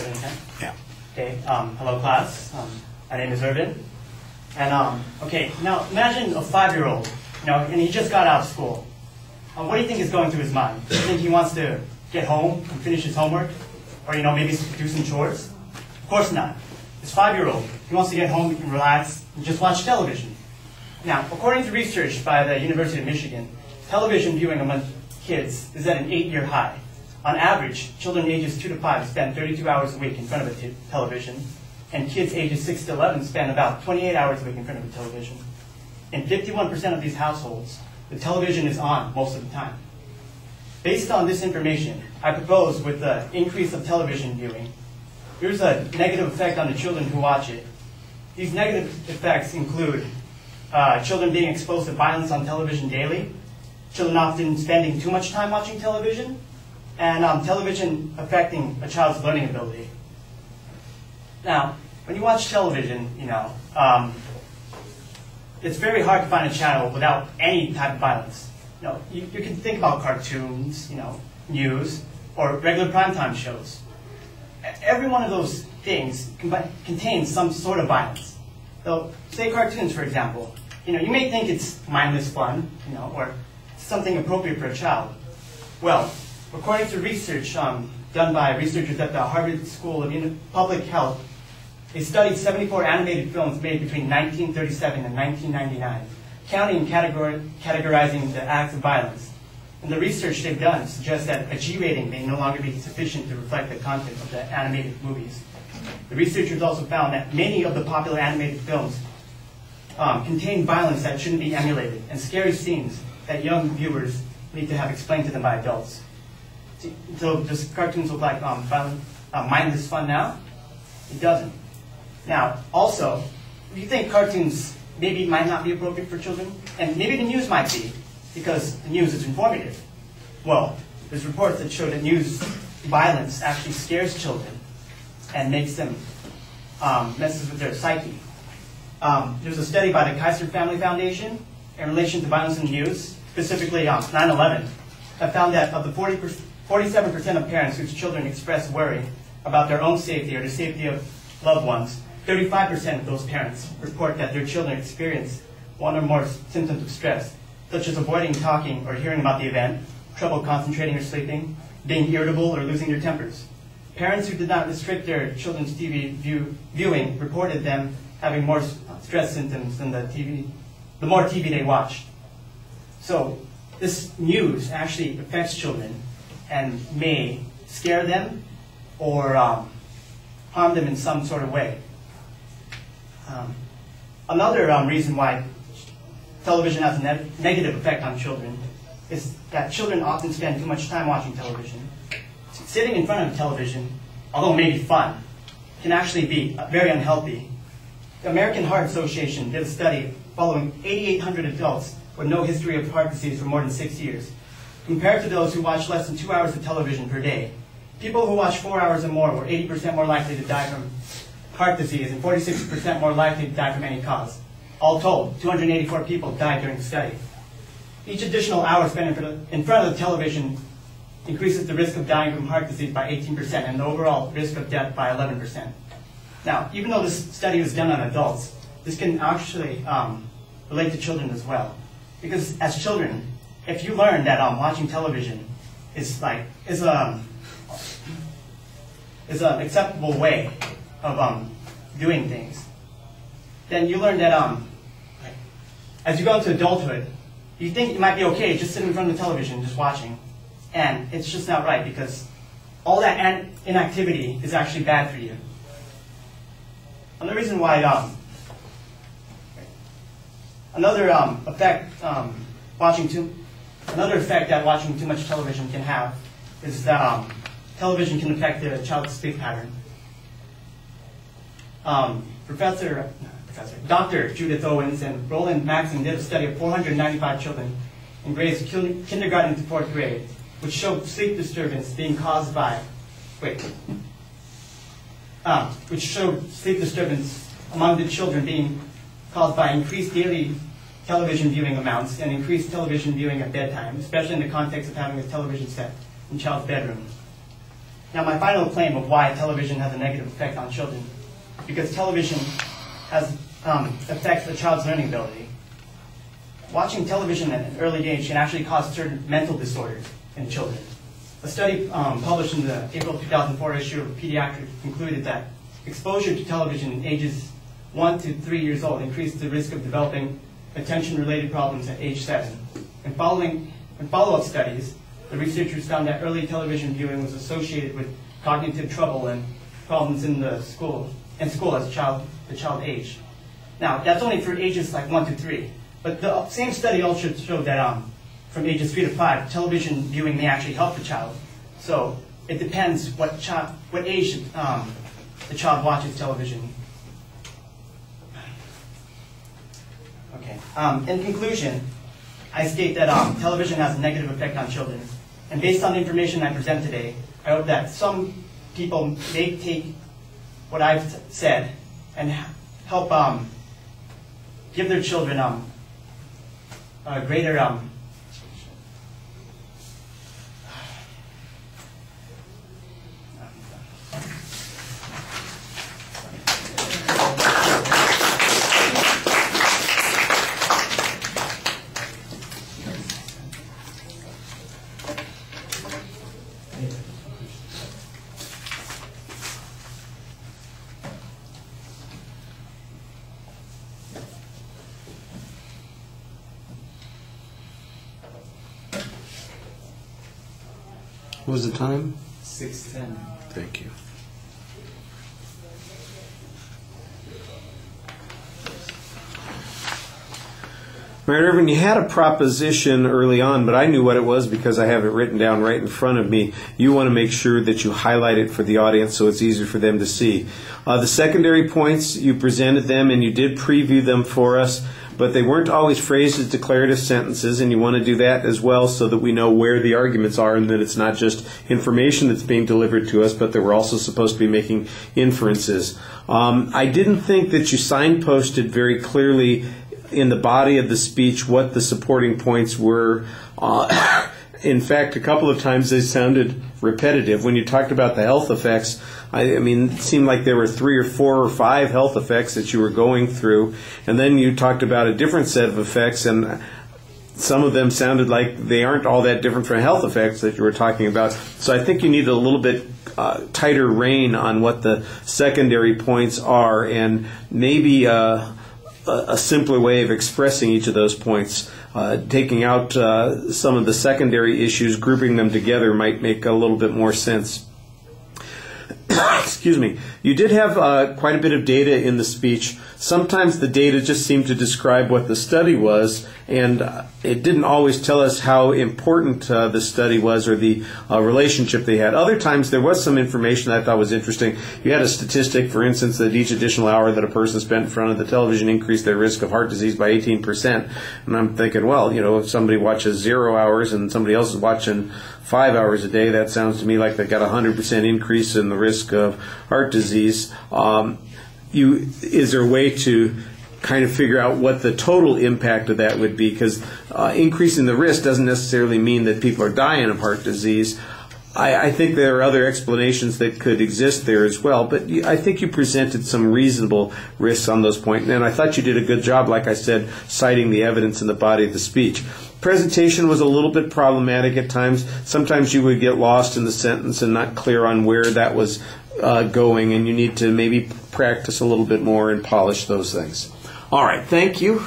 recording, okay? Yeah. Okay, hello class. My name is Ervin. And, okay, now imagine a 5-year-old, and he just got out of school. What do you think is going through his mind? Do you think he wants to get home and finish his homework? Or, maybe do some chores? Of course not. This 5-year-old, he wants to get home and relax and just watch television. Now, according to research by the University of Michigan, television viewing among kids is at an 8-year high. On average, children ages 2 to 5 spend 32 hours a week in front of a television, and kids ages 6 to 11 spend about 28 hours a week in front of a television. In 51% of these households, the television is on most of the time. Based on this information, I propose with the increase of television viewing, here's a negative effect on the children who watch it. These negative effects include children being exposed to violence on television daily, children often spending too much time watching television, and television affecting a child's learning ability. Now, when you watch television, it's very hard to find a channel without any type of violence. You can think about cartoons, news, or regular primetime shows. Every one of those things contains some sort of violence. So, say cartoons, for example. You may think it's mindless fun, or something appropriate for a child. Well, according to research done by researchers at the Harvard School of Public Health, they studied 74 animated films made between 1937 and 1999, counting and categorizing the acts of violence. And the research they've done suggests that a G rating may no longer be sufficient to reflect the content of the animated movies. The researchers also found that many of the popular animated films contain violence that shouldn't be emulated, and scary scenes that young viewers need to have explained to them by adults. So does cartoons look like mindless fun now? It doesn't. Now, also, if you think cartoons maybe might not be appropriate for children, and maybe the news might be, because the news is informative. Well, there's reports that show that news violence actually scares children and makes them, messes with their psyche. There's a study by the Kaiser Family Foundation in relation to violence in the news, specifically 9/11, that found that of the 47% of parents whose children express worry about their own safety or the safety of loved ones, 35% of those parents report that their children experience one or more symptoms of stress, such as avoiding talking or hearing about the event, trouble concentrating or sleeping, being irritable or losing their tempers. Parents who did not restrict their children's TV viewing reported them having more stress symptoms than the more TV they watched. So this news actually affects children and may scare them or harm them in some sort of way. Another reason why television has a negative effect on children is that children often spend too much time watching television. Sitting in front of television, although maybe fun, can actually be very unhealthy. The American Heart Association did a study following 8,800 adults with no history of heart disease for more than 6 years. Compared to those who watch less than 2 hours of television per day, people who watch 4 hours or more were 80% more likely to die from heart disease and 46% more likely to die from any cause. All told, 284 people died during the study. Each additional hour spent in front of the television increases the risk of dying from heart disease by 18% and the overall risk of death by 11%. Now, even though this study was done on adults, this can actually relate to children as well. Because as children, if you learn that watching television is an acceptable way of doing things, then you learn that as you go into adulthood, you think it might be okay just sitting in front of the television, just watching, and it's just not right because all that inactivity is actually bad for you. Another reason why another effect that watching too much television can have is that television can affect the child's sleep pattern. Dr. Judith Owens and Roland Maxon did a study of 495 children in grades kindergarten to 4th grade, which showed sleep disturbance being caused by, which showed sleep disturbance among the children being caused by increased daily television viewing amounts and increased television viewing at bedtime, especially in the context of having a television set in child's bedroom. Now, my final claim of why television has a negative effect on children, because television affects a child's learning ability. Watching television at an early age can actually cause certain mental disorders in children. A study published in the April 2004 issue of Pediatrics concluded that exposure to television in ages 1 to 3 years old increased the risk of developing attention-related problems at age 7. In follow-up studies, the researchers found that early television viewing was associated with cognitive trouble and problems in school as the child aged. Now, that's only for ages like 1 to 3. But the same study also showed that from ages 3 to 5, television viewing may actually help the child. So it depends what age the child watches television. Okay. In conclusion, I state that television has a negative effect on children. And based on the information I present today, I hope that some people may take what I've said and help give their children a greater What was the time? 6:10. Thank you. All right, Ervin, you had a proposition early on, but I knew what it was because I have it written down right in front of me. You want to make sure that you highlight it for the audience so it's easier for them to see. The secondary points, you presented them and you did preview them for us, but they weren't always phrased as declarative sentences, and you want to do that as well so that we know where the arguments are and that it's not just information that's being delivered to us, but that we're also supposed to be making inferences. I didn't think that you signposted very clearly in the body of the speech what the supporting points were. In fact, a couple of times they sounded repetitive. When you talked about the health effects, I mean, it seemed like there were 3 or 4 or 5 health effects that you were going through, and then you talked about a different set of effects, and some of them sounded like they aren't all that different from health effects that you were talking about. So I think you need a little bit tighter rein on what the secondary points are, and maybe a simpler way of expressing each of those points. Taking out some of the secondary issues, grouping them together might make a little bit more sense. Excuse me. You did have quite a bit of data in the speech. Sometimes the data just seemed to describe what the study was, and it didn't always tell us how important the study was or the relationship they had. Other times there was some information that I thought was interesting. You had a statistic, for instance, that each additional hour that a person spent in front of the television increased their risk of heart disease by 18%. And I'm thinking, well, you know, if somebody watches 0 hours and somebody else is watching 5 hours a day, that sounds to me like they got a 100% increase in the risk of heart disease. Is there a way to kind of figure out what the total impact of that would be? Because increasing the risk doesn't necessarily mean that people are dying of heart disease. I think there are other explanations that could exist there as well, but I think you presented some reasonable risks on those points, and I thought you did a good job, like I said, citing the evidence in the body of the speech. Presentation was a little bit problematic at times. Sometimes you would get lost in the sentence and not clear on where that was going, and you need to maybe practice a little bit more and polish those things. All right, thank you.